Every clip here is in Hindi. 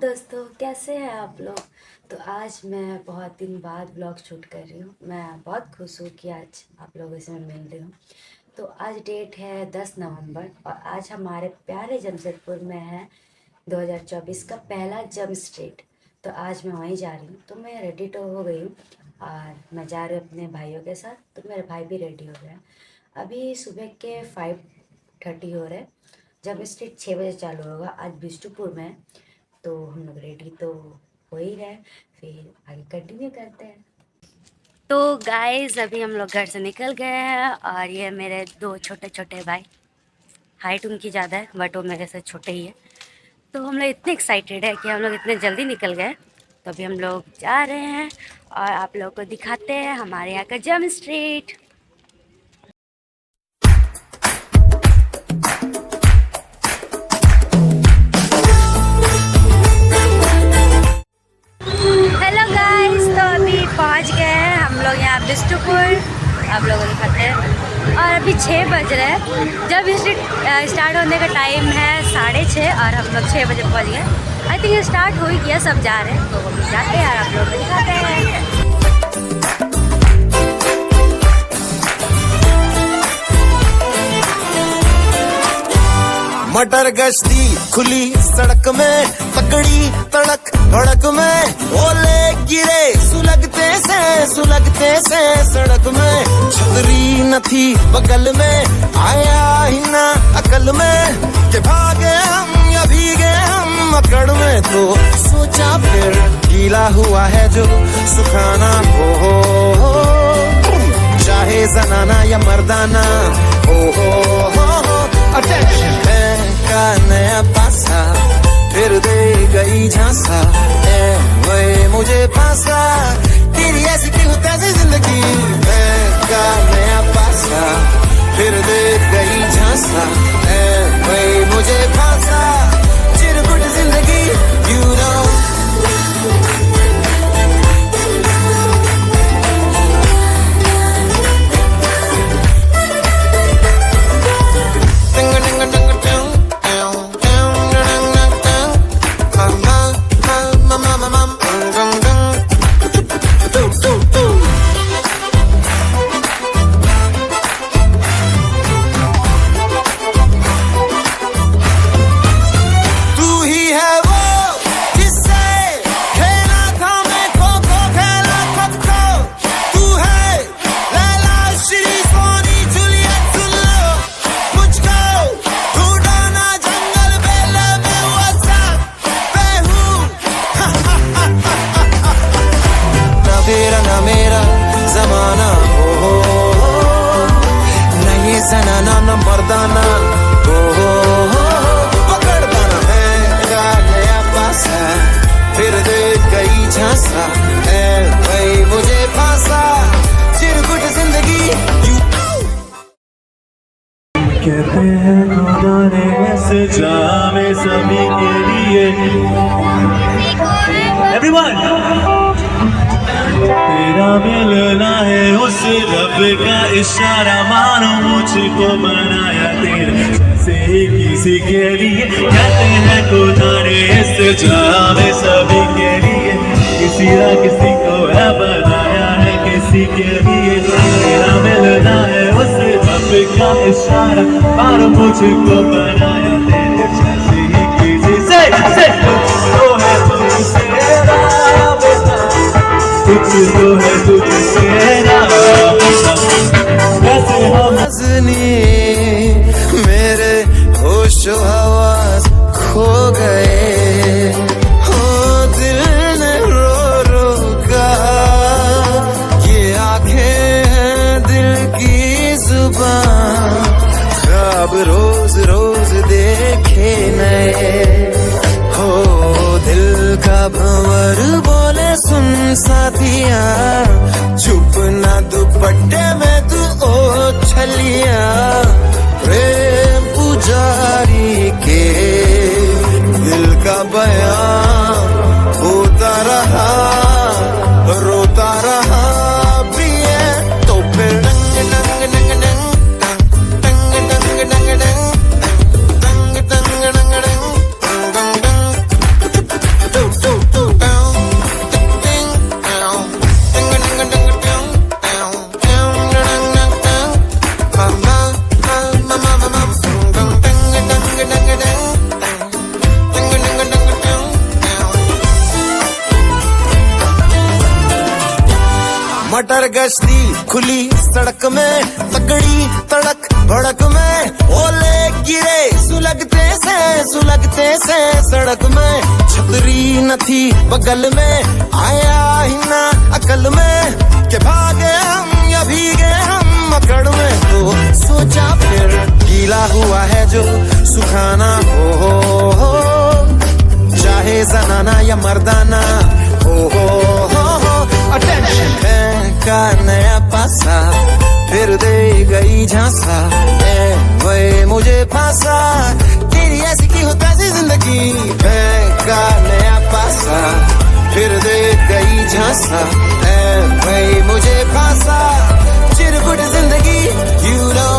दोस्तों, कैसे हैं आप लोग। तो आज मैं बहुत दिन बाद ब्लॉग शूट कर रही हूँ। मैं बहुत खुश हूँ कि आज आप लोगों से मैं मिल रही हूँ। तो आज डेट है 10 नवंबर और आज हमारे प्यारे जमशेदपुर में है 2024 का पहला जम स्ट्रीट। तो आज मैं वहीं जा रही हूँ। तो मैं रेडी तो हो गई हूँ और मैं जा रही हूँ अपने भाइयों के साथ। तो मेरे भाई भी रेडी हो गए हैं। अभी सुबह के 5:30 हो रहे हैं। जम स्ट्रीट 6 बजे चालू होगा। आज बिष्टुपुर में है। तो हम लोग रेडी तो हो ही रहे, फिर आगे कंटिन्यू करते हैं। तो गाइस, अभी हम लोग घर से निकल गए हैं और ये मेरे दो छोटे छोटे भाई। हाइट उनकी ज़्यादा है बट वो मेरे से छोटे ही है। तो हम लोग इतने एक्साइटेड है कि हम लोग इतने जल्दी निकल गए। तो अभी हम लोग जा रहे हैं और आप लोगों को दिखाते हैं हमारे यहाँ का जम स्ट्रीट। हेलो गाइस, तो अभी पहुंच गए हैं हम लोग यहाँ बिष्टुपुर। आप लोगों को दिखाते हैं और अभी 6 बज रहे हैं। जब स्ट्रीट स्टार्ट होने का टाइम है 6:30 और हम लोग 6 बजे पहुँच गए। आई थिंक स्टार्ट हो ही गया, सब जा रहे हैं। तो अभी जाते हैं और आप लोगों को दिखाते हैं। मटर गश्ती खुली सड़क में, तकड़ी तड़क भड़क में, ओले गिरे सुलगते से सड़क में। छतरी न थी बगल में, आया ही ना अकल में कि भागे हम या भीगे हम मकड़ में। तो सोचा फिर गीला हुआ है जो सुखाना हो, चाहे जनाना या मर्दाना हो। अटेंशन का नया पासा फिर दे गई झांसा, वही मुझे फांसा। तेरी ऐसी क्यों तैसी जिंदगी, का नया पासा फिर दे गई झांसा, वही मुझे फांसा। चिरकुट जिंदगी you know। मेरा जमाना हो, नहीं जनाना न मर्दाना हो। पकड़ना है नया पासा फिर दे गई झांसा, वही मुझे फांसा। चिरकुट जिंदगी कहते हैं खुदा ने ऐसे जामे सभी के लिए। Everyone! तेरा मिलना है उस रब का इशारा, मानो मुझको बनाया तेरे जैसे ही किसी के लिए। कहते हैं खुदा ने इस जहां में सभी के लिए, किसी ना किसी को है बनाया है किसी के लिए। तेरा मिलना है उस रब का इशारा, मानो मुझको बनाया तेरे जैसे ही किसी से। तुझको है तुझसे कुछ तो है तुझसे मेरे होश हवास खो गए हो। दिल ने रो रो कहा ये आंखें हैं दिल की जुबान, ख्वाब रोज रोज देखे नए हो। दिल का भंवर बोले सुन साथिया, चुप ना दुपट्टे में तू ओ छलिया। प्रेम पुजारी के दिल का बयान होता रहा, रोता रहा प्रिय। तो फिर डंग डंग डंग डंग डंग डंग डंग डंग डंग डंग डंग डंग डंग डंग डंग। मटर गश्ती खुली सड़क में, तगड़ी तड़क भड़क में, ओले गिरे सुलगते से सड़क में, छतरी न थी बगल में, आया ही ना अकल में, के भागे हम या भीगे हम अकड़ में, तो सोचा फिर गीला हुआ है जो सुखाना हो, चाहे जनाना या मर्दाना हो, अटेंशन का नया पासा फिर दे गई झांसा, वे मुझे फांसा, तेरी ऐसी की हो तैसी जिंदगी, का नया पासा फिर दे गई झांसा, वे मुझे फांसा, चिरकुट जिंदगी you know।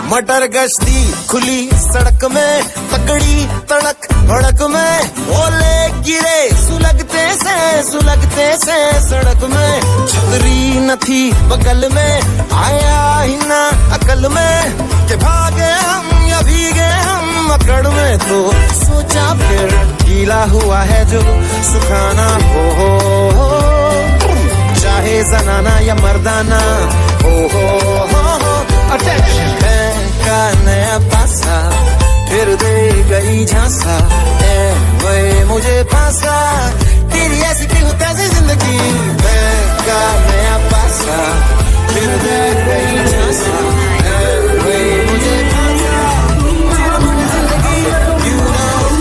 मटर गश्ती खुली सड़क में, तगड़ी तड़क भड़क में, ओले गिरे सुलगते से सड़क में, छतरी न थी बगल में, आया ही ना अकल में, के भागे हम या भीगे हम अकड़ में, तो सोचा फिर गीला हुआ है जो सुखाना हो, चाहे जनाना या मर्दाना हो, अटेंशन का नया पासा फिर दे गई झांसा, वे मुझे फांसा, तेरी ऐसी की हो तैसी जिंदगी, का नया पासा फिर दे गई झांसा, वे मुझे फांसा, जिंदगी you know।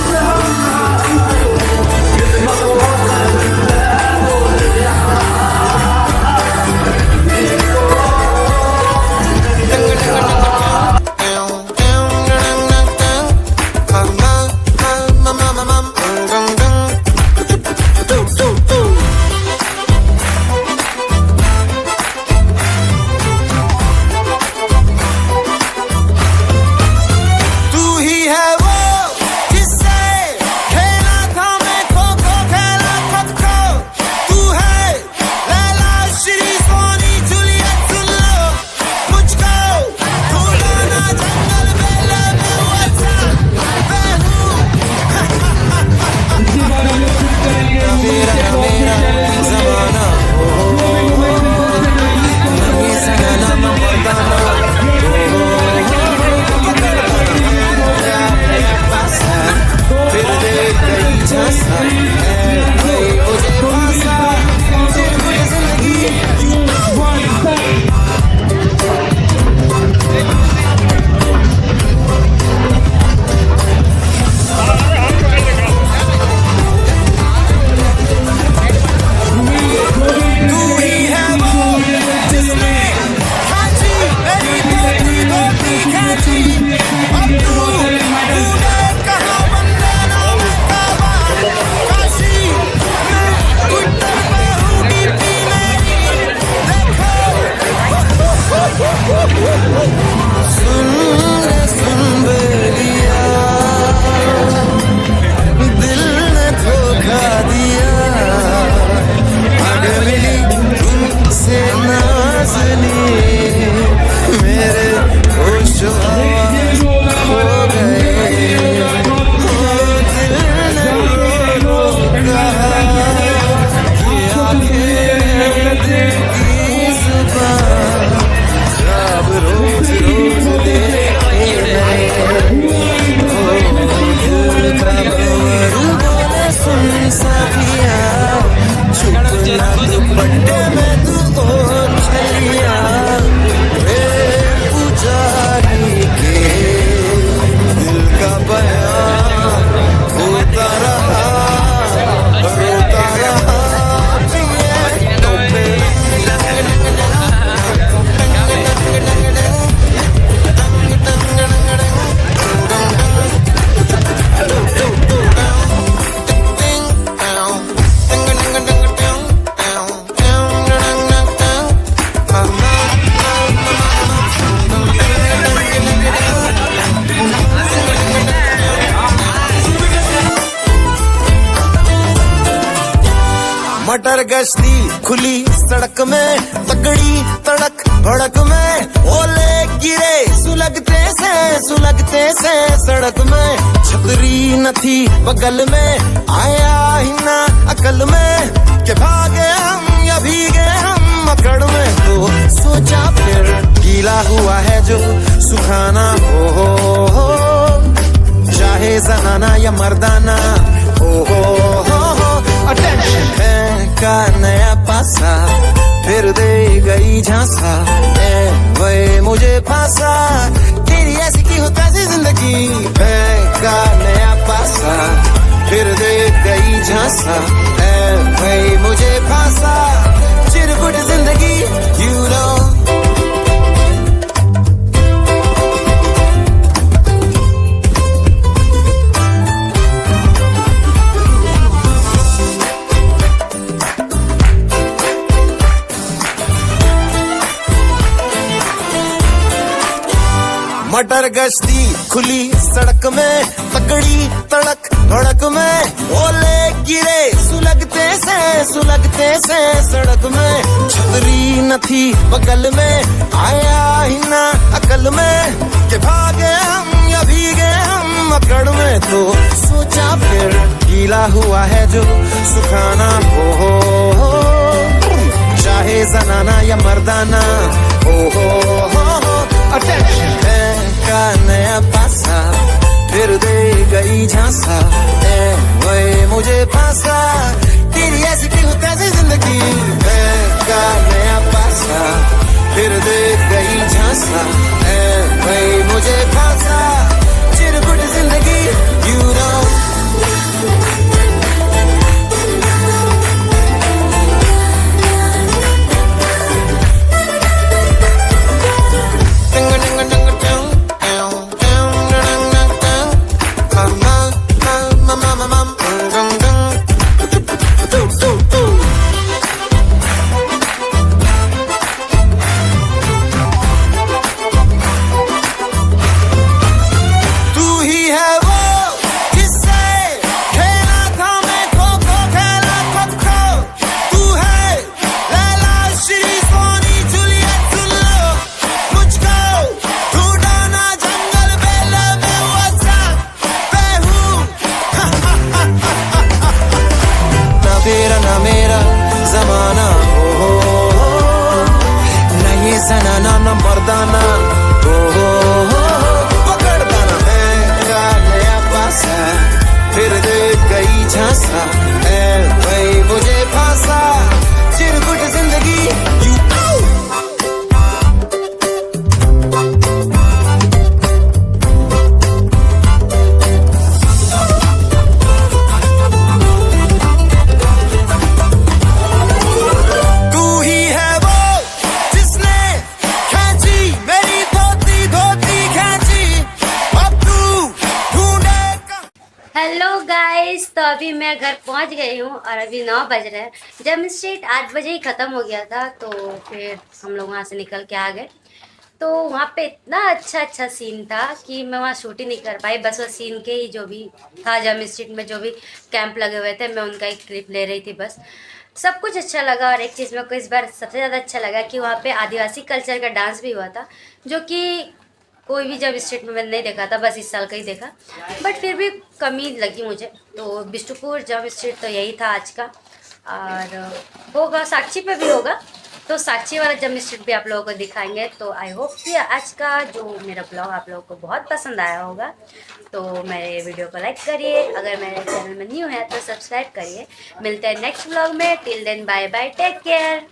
मटर गश्ती खुली सड़क में, तगड़ी तड़क भड़क में, ओले गिरे सुलगते से सड़क में, छतरी न थी बगल में, आया ही ना अकल में, के भागे हम या भीगे हम अकड़ में, तो सोचा फिर गीला हुआ है जो सुखाना हो, चाहे जनाना या मर्दाना हो, अटेंशन है का नया पासा, फिर दे गई झांसा, वे मुझे फांसा, तेरी ऐसी की हो तैसी जिंदगी है का नया पासा, फिर दे गई झांसा, वे मुझे फांसा, चिरकुट जिंदगी you know। मटर गश्ती खुली सड़क में, तगड़ी तड़क भड़क में, ओले गिरे सुलगते से सड़क में, छतरी न थी बगल में, आया ही ना अकल में, के भागे हम या भीगे हम अकड़ में, तो सोचा फिर गीला हुआ है जो सुखाना हो, चाहे जनाना या मर्दाना हो, अटेंशन है का नया पासा, फिर दे गई झांसा, वे मुझे फांसा, तेरी ऐसी की हो तैसी जिंदगी है का नया पासा, फिर दे गई झांसा, वे मुझे फांसा, चिरकुट जिंदगी you know। तेरा ना मेरा जमाना हो, न ये जनाना न मर्दाना हो, पकड़दाना है का नया पासा, फिर दे गई झांसा, वही मुझे फांसा, चिरकुट जिंदगी you हेलो गाइस, तो अभी मैं घर पहुंच गई हूँ और अभी 9 बज रहे हैं। जब स्ट्रीट 8 बजे ही ख़त्म हो गया था, तो फिर हम लोग वहाँ से निकल के आ गए। तो वहाँ पे इतना अच्छा सीन था कि मैं वहाँ शूट ही नहीं कर पाई। बस वो सीन के ही जो भी था, जम स्ट्रीट में जो भी कैंप लगे हुए थे, मैं उनका एक क्लिप ले रही थी। बस सब कुछ अच्छा लगा। और एक चीज़ मेरे को इस बार सबसे ज़्यादा अच्छा लगा कि वहाँ पे आदिवासी कल्चर का डांस भी हुआ था, जो कि कोई भी जब स्ट्रीट में मैंने नहीं देखा था, बस इस साल का ही देखा। बट फिर भी कमी लगी मुझे। तो बिष्टुपुर जम स्ट्रीट तो यही था आज का, और होगा साक्षी पे भी होगा, तो साक्षी वाला जम स्ट्रीट भी आप लोगों को दिखाएंगे। तो आई होप कि आज का जो मेरा ब्लॉग आप लोगों को बहुत पसंद आया होगा। तो मेरे वीडियो को लाइक करिए, अगर मेरे चैनल में न्यू है तो सब्सक्राइब करिए। मिलते हैं नेक्स्ट ब्लॉग में। Till then bye bye, take care.